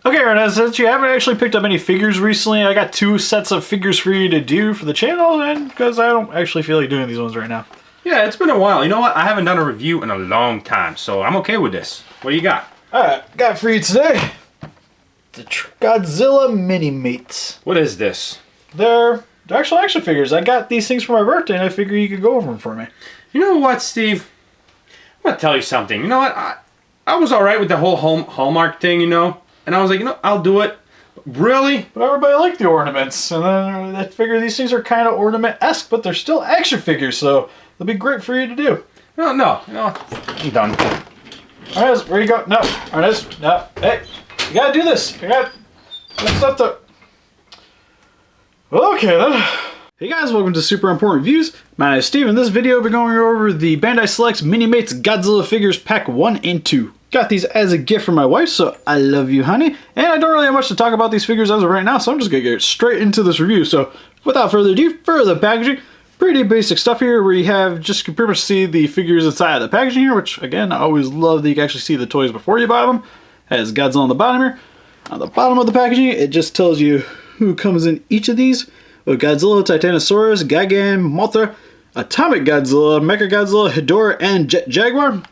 Okay, Arnes, since you haven't actually picked up any figures recently, I got 2 sets of figures for you to do for the channel, and because I don't actually feel like doing these ones right now. Yeah, it's been a while. You know what? I haven't done a review in a long time, so I'm okay with this. What do you got? Alright, got for you today the Godzilla Minimates. What is this? They're actual action figures. I got these things for my birthday, and I figure you could go over them for me. You know what, Steve? I'm gonna tell you something. You know what? I was alright with the whole Hallmark thing, you know? And I was like, you know, I'll do it. Really? But everybody liked the ornaments, and then I figure these things are kind of ornament-esque, but they're still action figures, so they'll be great for you to do. No, I'm done. Arnes, where you go? No, Arnes, no. Hey, you gotta do this. You got stuff to... Okay, then. Hey guys, welcome to Super Important Reviews. My name is Steve. In this video, we'll be going over the Bandai Selects Minimates Godzilla figures pack 1 and 2. Got these as a gift from my wife, so I love you, honey. And I don't really have much to talk about these figures as of right now, so I'm just gonna get straight into this review. So without further ado, for the packaging, pretty basic stuff here where you have just you can pretty much see the figures inside of the packaging here, which again, I always love that you can actually see the toys before you buy them. It has Godzilla on the bottom here. On the bottom of the packaging, it just tells you who comes in each of these. With Godzilla, Titanosaurs, Gauguin, Mothra, Atomic Godzilla, Mechagodzilla, Hedorah, and Jaguar.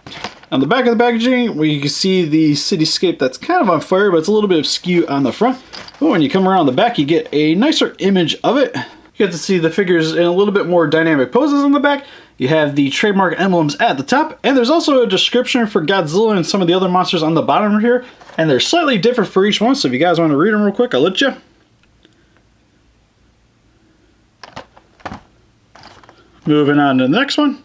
On the back of the packaging, where you can see the cityscape that's kind of on fire, but it's a little bit askew on the front. But when you come around the back, you get a nicer image of it. You get to see the figures in a little bit more dynamic poses on the back. You have the trademark emblems at the top, and there's also a description for Godzilla and some of the other monsters on the bottom here, and they're slightly different for each one, so if you guys want to read them real quick, I'll let you. Moving on to the next one.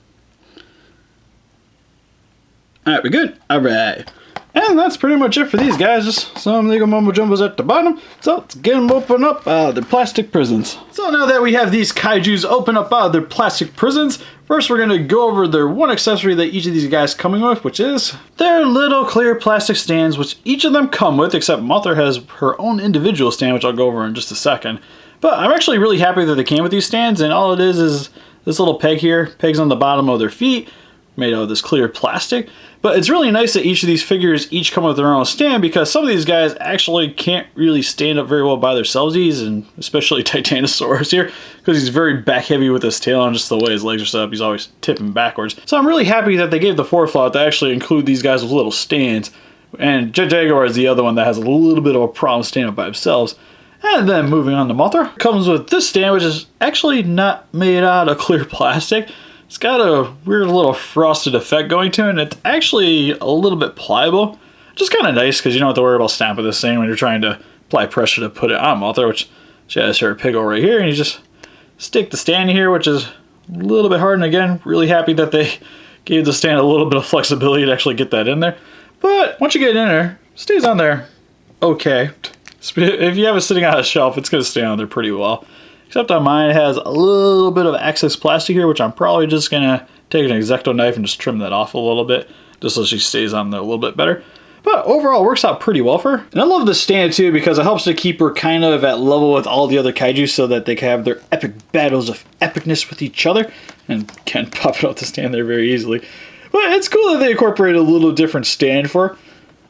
Alright, we're good. Alright. And that's pretty much it for these guys. Just some legal mumbo jumbos at the bottom. So let's get them open up out of their plastic prisons. So now that we have these kaijus open up out of their plastic prisons, first we're going to go over their one accessory that each of these guys coming with, which is their little clear plastic stands, which each of them come with, except Mothra has her own individual stand, which I'll go over in just a second. But I'm actually really happy that they came with these stands, and all it is this little peg here, pegs on the bottom of their feet, made out of this clear plastic. But it's really nice that each of these figures each come with their own stand, because some of these guys actually can't really stand up very well by themselves, and especially Titanosaurs here, because he's very back heavy with his tail and just the way his legs are set up, he's always tipping backwards. So I'm really happy that they gave the forethought to actually include these guys with little stands. And Jaguar is the other one that has a little bit of a problem standing up by themselves. And then moving on to Mothra, comes with this stand, which is actually not made out of clear plastic. It's got a weird little frosted effect going to it, and it's actually a little bit pliable. Just kind of nice, because you don't have to worry about snapping this thing when you're trying to apply pressure to put it on Mothra, which she has her piggle right here, and you just stick the stand here, which is a little bit hard, and again, really happy that they gave the stand a little bit of flexibility to actually get that in there. But once you get it in there, it stays on there okay. If you have it sitting on a shelf, it's going to stay on there pretty well. Except on mine, it has a little bit of excess plastic here, which I'm probably just going to take an X-Acto knife and just trim that off a little bit, just so she stays on there a little bit better. But overall, it works out pretty well for her. And I love the stand too, because it helps to keep her kind of at level with all the other kaiju, so that they can have their epic battles of epicness with each other. And can pop it off the stand there very easily. But it's cool that they incorporate a little different stand for her.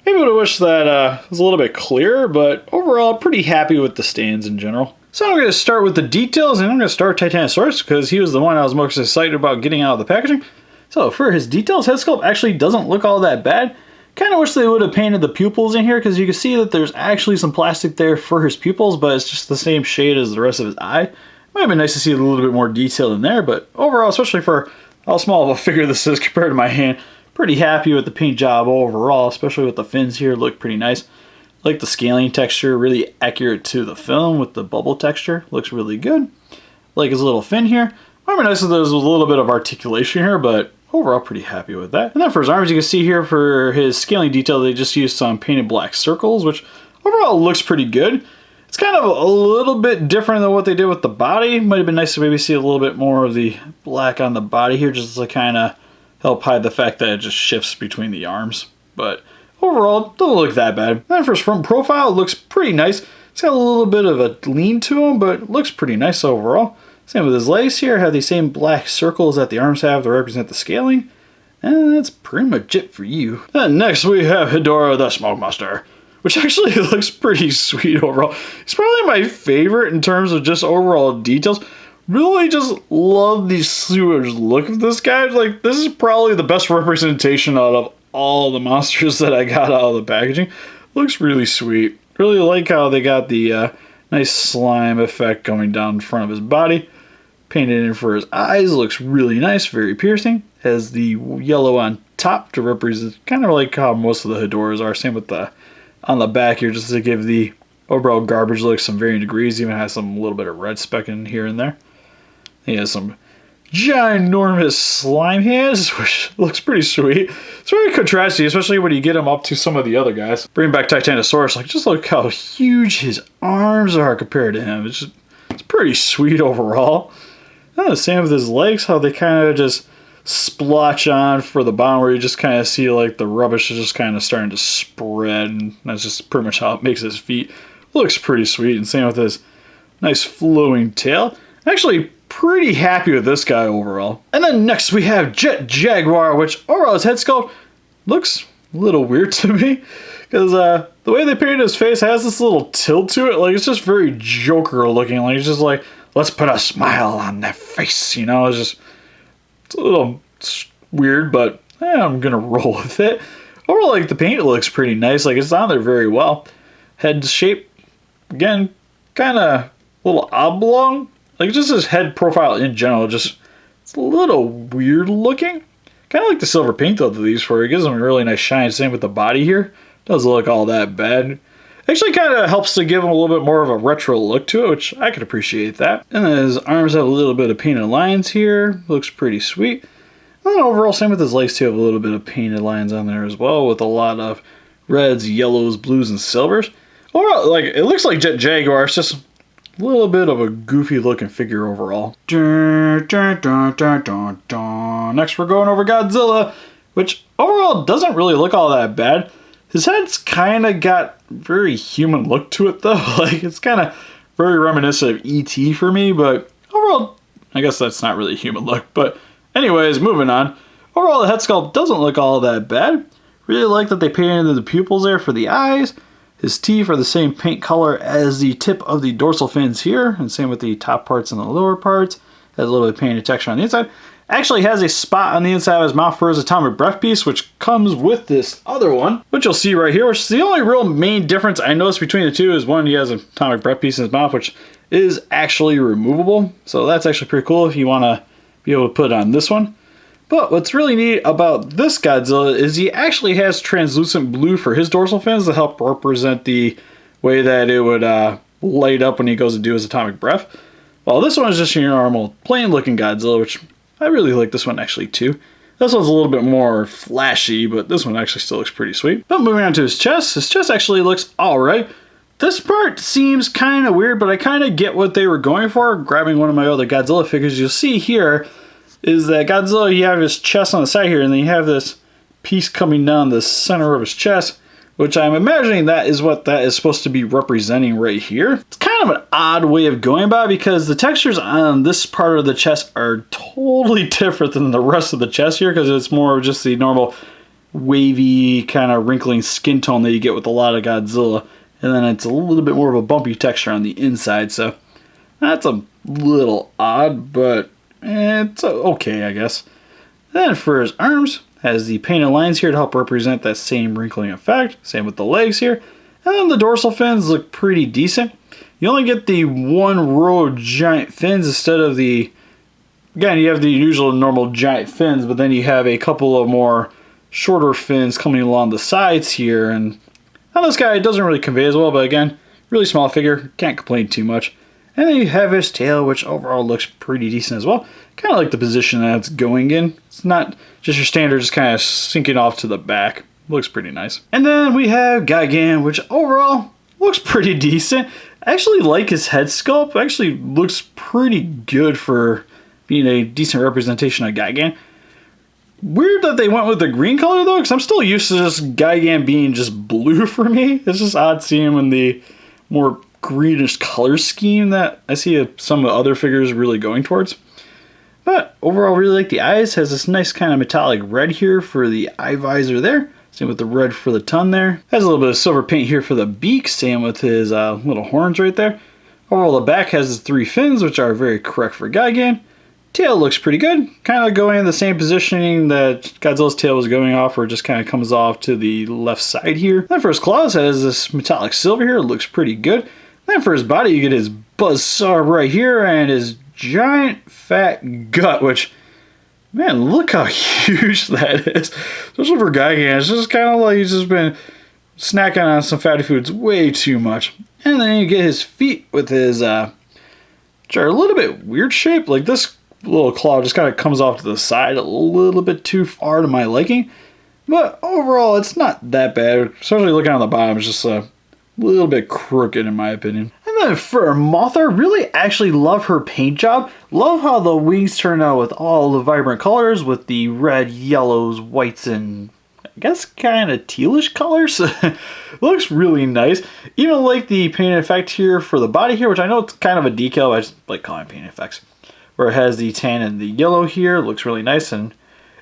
Maybe I would have wished that it was a little bit clearer, but overall, pretty happy with the stands in general. So I'm going to start with the details, and I'm going to start with Titanosaurus, because he was the one I was most excited about getting out of the packaging. So for his details, head sculpt actually doesn't look all that bad. Kind of wish they would have painted the pupils in here, because you can see that there's actually some plastic there for his pupils, but it's just the same shade as the rest of his eye. Might have been nice to see a little bit more detail in there, but overall, especially for how small of a figure this is compared to my hand, pretty happy with the paint job overall, especially with the fins here, look pretty nice. Like the scaling texture, really accurate to the film with the bubble texture, looks really good. Like his little fin here, might be nice if there's a little bit of articulation here, but overall pretty happy with that. And then for his arms, you can see here for his scaling detail, they just used some painted black circles, which overall looks pretty good. It's kind of a little bit different than what they did with the body. Might have been nice to maybe see a little bit more of the black on the body here, just to kind of help hide the fact that it just shifts between the arms. But overall, doesn't look that bad. And then for his front profile, it looks pretty nice. It's got a little bit of a lean to him, but it looks pretty nice overall. Same with his legs here, have these same black circles that the arms have to represent the scaling. And that's pretty much it for you. And next we have Hedorah the Smoke Monster. which actually looks pretty sweet overall. It's probably my favorite in terms of just overall details. Really just love the sewage look of this guy. Like, this is probably the best representation out of all the monsters that I got out of the packaging. Looks really sweet. Really like how they got the nice slime effect going down in front of his body. Painted in for his eyes. Looks really nice, very piercing. Has the yellow on top to represent, kind of like how most of the Hedorahs are. Same with the on the back here, just to give the overall garbage look some varying degrees. Even has some little bit of red speck in here and there. He has some ginormous slime hands, which looks pretty sweet. It's very contrasty, especially when you get him up to some of the other guys. Bring back Titanosaurs, like, just look how huge his arms are compared to him. It's pretty sweet overall. And the same with his legs, how they kind of just splotch on for the bottom, where you just kind of see like the rubbish is just kind of starting to spread, and that's just pretty much how it makes his feet. Looks pretty sweet, and same with his nice flowing tail. Actually, pretty happy with this guy overall. And then next we have Jaguar, which overall his head sculpt looks a little weird to me, because the way they painted his face has this little tilt to it. Like, it's just very Joker looking. Like, it's just like, let's put a smile on that face, you know? It's a little weird, but I'm gonna roll with it. Overall, like, the paint looks pretty nice. Like, it's on there very well. Head shape, again, kind of a little oblong. Like, just his head profile in general, just, it's a little weird looking. Kind of like the silver paint, though, that these for. It gives them a really nice shine. Same with the body here. Doesn't look all that bad. Actually kind of helps to give him a little bit more of a retro look to it, which I could appreciate that. And then his arms have a little bit of painted lines here. Looks pretty sweet. And then overall, same with his legs too, have a little bit of painted lines on there as well, with a lot of reds, yellows, blues, and silvers. Overall, like, it looks like Jaguar. It's just a little bit of a goofy looking figure overall. Next we're going over Godzilla, which overall doesn't really look all that bad. His head's kind of got very human look to it though. Like, it's kind of very reminiscent of E.T. for me, but overall, I guess that's not really a human look. But anyways, moving on. Overall, the head sculpt doesn't look all that bad. Really like that they painted the pupils there for the eyes. His teeth are the same paint color as the tip of the dorsal fins here, and same with the top parts and the lower parts. Has a little bit of painted texture on the inside. Actually has a spot on the inside of his mouth for his atomic breath piece, which comes with this other one, which you'll see right here, which is the only real main difference I noticed between the two. Is one, he has an atomic breath piece in his mouth, which is actually removable. So that's actually pretty cool if you want to be able to put it on this one. But what's really neat about this Godzilla is he actually has translucent blue for his dorsal fins to help represent the way that it would light up when he goes to do his atomic breath. While this one is just your normal plain looking Godzilla, which I really like this one actually too. This one's a little bit more flashy, but this one actually still looks pretty sweet. But moving on to his chest actually looks alright. This part seems kind of weird, but I kind of get what they were going for. Grabbing one of my other Godzilla figures, you'll see here is that Godzilla, you have his chest on the side here, and then you have this piece coming down the center of his chest, which I'm imagining that is what that is supposed to be representing right here. It's kind of an odd way of going about it, because the textures on this part of the chest are totally different than the rest of the chest here, because it's more of just the normal wavy kind of wrinkling skin tone that you get with a lot of Godzilla, and then it's a little bit more of a bumpy texture on the inside, so that's a little odd, but it's okay, I guess. Then for his arms, has the painted lines here to help represent that same wrinkling effect. Same with the legs here. And then the dorsal fins look pretty decent. You only get the one row of giant fins instead of the... Again, you have the usual normal giant fins, but then you have a couple of more shorter fins coming along the sides here. And on this guy, it doesn't really convey as well, but again, really small figure. Can't complain too much. And then you have his tail, which overall looks pretty decent as well. Kind of like the position that it's going in. It's not just your standard, just kind of sinking off to the back. Looks pretty nice. And then we have Gauguin, which overall looks pretty decent. I actually like his head sculpt. Actually looks pretty good for being a decent representation of Gauguin. Weird that they went with the green color though, because I'm still used to just Gauguin being just blue for me. It's just odd seeing him in the more greenish color scheme that I see some of the other figures really going towards. But overall, really like the eyes. Has this nice kind of metallic red here for the eye visor there. Same with the red for the tongue there. Has a little bit of silver paint here for the beak. Same with his little horns right there. Overall, the back has his 3 fins, which are very correct for Gauguin. Tail looks pretty good. Kind of going in the same positioning that Godzilla's tail was going off, where it just kind of comes off to the left side here. Then for his claws, has this metallic silver here. It looks pretty good. Then for his body, you get his buzzsaw right here and his giant fat gut, which, man, look how huge that is. Especially for Gauguin. It's just kind of like he's just been snacking on some fatty foods way too much. And then you get his feet with his, which are a little bit weird shaped. Like this little claw just kind of comes off to the side a little bit too far to my liking. But overall, it's not that bad. Especially looking on the bottom, it's just a little bit crooked in my opinion. And then for Mothra, really actually love her paint job. Love how the wings turn out with all the vibrant colors with the red, yellows, whites, and I guess kind of tealish colors. Looks really nice. Even like the paint effect here for the body here, which I know it's kind of a decal, but I just like calling it paint effects. Where it has the tan and the yellow here. Looks really nice, and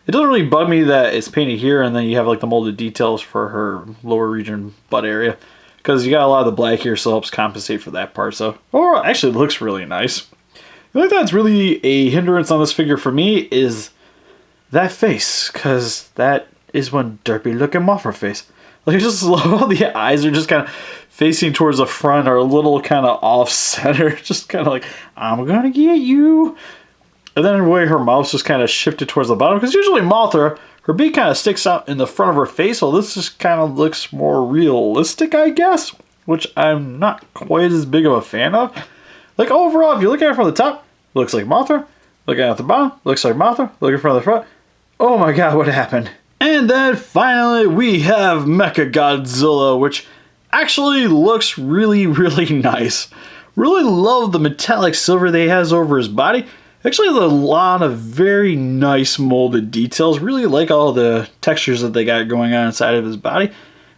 it doesn't really bug me that it's painted here and then you have like the molded details for her lower region butt area. Because you got a lot of the black here, so it helps compensate for that part. So overall, actually looks really nice. The only thing that's really a hindrance on this figure for me is that face. Because that is one derpy looking Mothra face. Like, I just love how the eyes are just kind of facing towards the front or a little kind of off center. Just kind of like, I'm gonna get you. And then the way her mouth's just kind of shifted towards the bottom. Because usually Mothra, her beak kind of sticks out in the front of her face. Well, this just kind of looks more realistic, I guess. Which I'm not quite as big of a fan of. Like, overall, if you look at it from the top, it looks like Mothra. Looking at the bottom, looks like Mothra. Looking from the front, oh my god, what happened? And then finally, we have Mechagodzilla, which actually looks really, really nice. Really love the metallic silver that he has over his body. Actually, there's a lot of very nice molded details. Really like all the textures that they got going on inside of his body.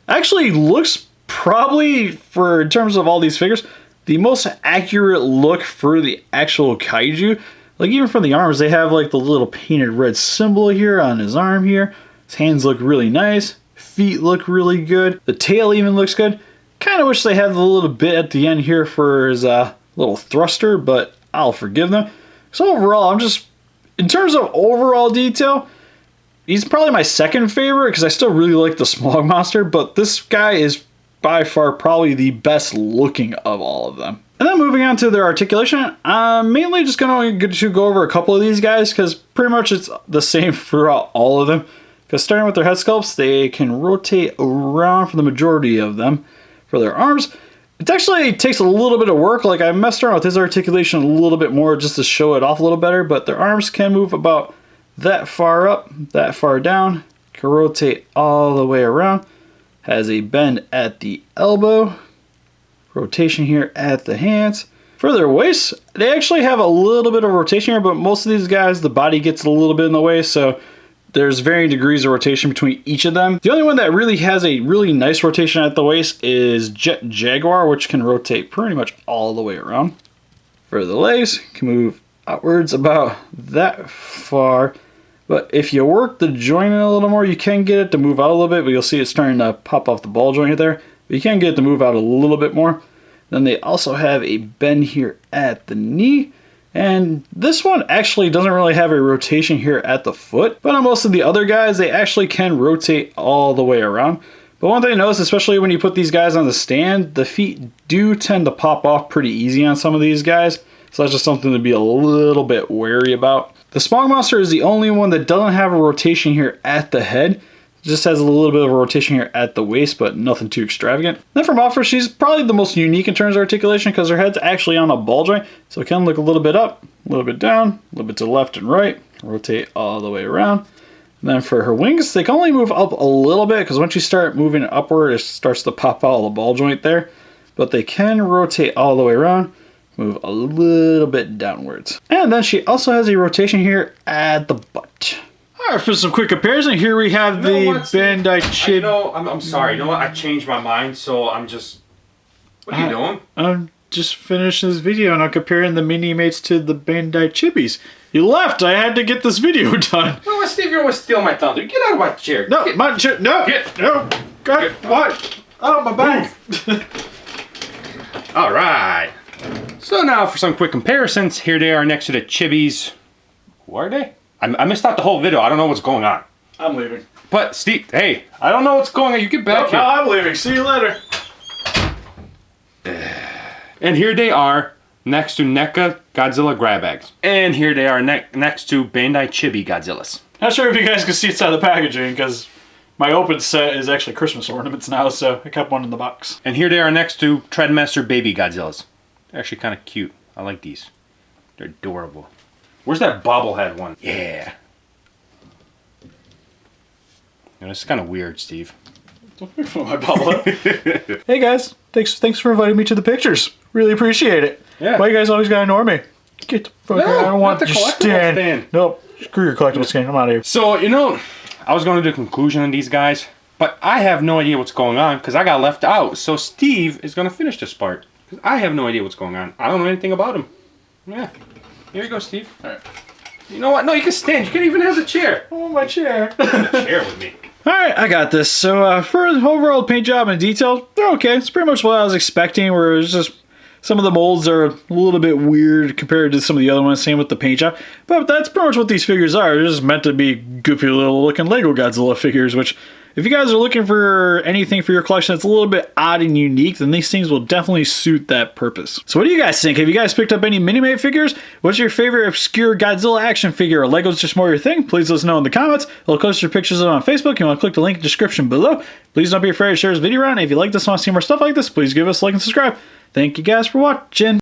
Actually looks probably, for in terms of all these figures, the most accurate look for the actual kaiju. Like even from the arms, they have like the little painted red symbol here on his arm here. His hands look really nice. Feet look really good. The tail even looks good. Kind of wish they had the little bit at the end here for his little thruster, but I'll forgive them. So overall, I'm just, in terms of overall detail, he's probably my second favorite because I still really like the Smog Monster, but this guy is by far probably the best looking of all of them. And then moving on to their articulation, I'm mainly just going to go over a couple of these guys because pretty much it's the same throughout all of them. Because starting with their head sculpts, they can rotate around for the majority of them. For their arms, it actually takes a little bit of work. Like I messed around with his articulation a little bit more just to show it off a little better. But their arms can move about that far up, that far down. Can rotate all the way around. Has a bend at the elbow. Rotation here at the hands. For their waists, they actually have a little bit of rotation here, but most of these guys, the body gets a little bit in the way, so there's varying degrees of rotation between each of them. The only one that really has a really nice rotation at the waist is Jaguar, which can rotate pretty much all the way around. For the legs, can move outwards about that far. But if you work the joint in a little more, you can get it to move out a little bit, but you'll see it's starting to pop off the ball joint there. But you can get it to move out a little bit more. Then they also have a bend here at the knee. And this one actually doesn't really have a rotation here at the foot. But on most of the other guys, they actually can rotate all the way around. But one thing I noticed, especially when you put these guys on the stand, the feet do tend to pop off pretty easy on some of these guys. So that's just something to be a little bit wary about. The Smog Monster is the only one that doesn't have a rotation here at the head. It just has a little bit of a rotation here at the waist, but nothing too extravagant. Then for Mothra, she's probably the most unique in terms of articulation because her head's actually on a ball joint. So it can look a little bit up, a little bit down, a little bit to the left and right, rotate all the way around. And then for her wings, they can only move up a little bit because once you start moving upward, it starts to pop out of the ball joint there. But they can rotate all the way around, move a little bit downwards. And then she also has a rotation here at the butt. All right, for some quick comparison, here we have the Bandai chip. I'm sorry. You know what? I changed my mind, so I'm just... What are you doing? just finished this video and I'm comparing the Minimates to the Bandai Chibis. You left. I had to get this video done. Oh, Steve, you're always stealing my thunder. Get out of my chair. No, Get. my chair. No. Get. No. God, what? Oh, my back. All right. So now for some quick comparisons. Here they are next to the Chibis. Who are they? I missed out the whole video. I don't know what's going on. I'm leaving. But Steve, hey, I don't know what's going on. You get back here. No, I'm leaving. See you later. And here they are next to NECA Godzilla grab bags. And here they are next to Bandai Chibi Godzillas. Not sure if you guys can see inside the packaging because my open set is actually Christmas ornaments now, so I kept one in the box. And here they are next to Treadmaster Baby Godzillas. They're actually kind of cute. I like these. They're adorable. Where's that bobblehead one? Yeah. You know, it's kind of weird, Steve. Don't make fun of my bobblehead. Hey guys, thanks for inviting me to the pictures. Really appreciate it. Yeah. Why you guys always gotta ignore me? Get the fuck out. I don't want not the your collectible stand. stand. Nope. Screw your collectible stand. I'm out of here. So, you know, I was going to do a conclusion on these guys, but I have no idea what's going on because I got left out. So Steve is going to finish this part because I have no idea what's going on. I don't know anything about him. Yeah. Here you go, Steve. All right. You know what? No, you can stand. You can't even have the chair. I want my chair. Chair with me. Alright, I got this. So for the overall paint job and detail, they're okay. It's pretty much what I was expecting, where it's just some of the molds are a little bit weird compared to some of the other ones, same with the paint job. But that's pretty much what these figures are. They're just meant to be goofy little looking Lego Godzilla figures, which if you guys are looking for anything for your collection that's a little bit odd and unique, then these things will definitely suit that purpose. So what do you guys think? Have you guys picked up any Minimate figures? What's your favorite obscure Godzilla action figure? Or Lego's just more your thing? Please let us know in the comments. I'll post your pictures on Facebook. You want to click the link in the description below. Please don't be afraid to share this video around. If you like this and want to see more stuff like this, please give us a like and subscribe. Thank you guys for watching.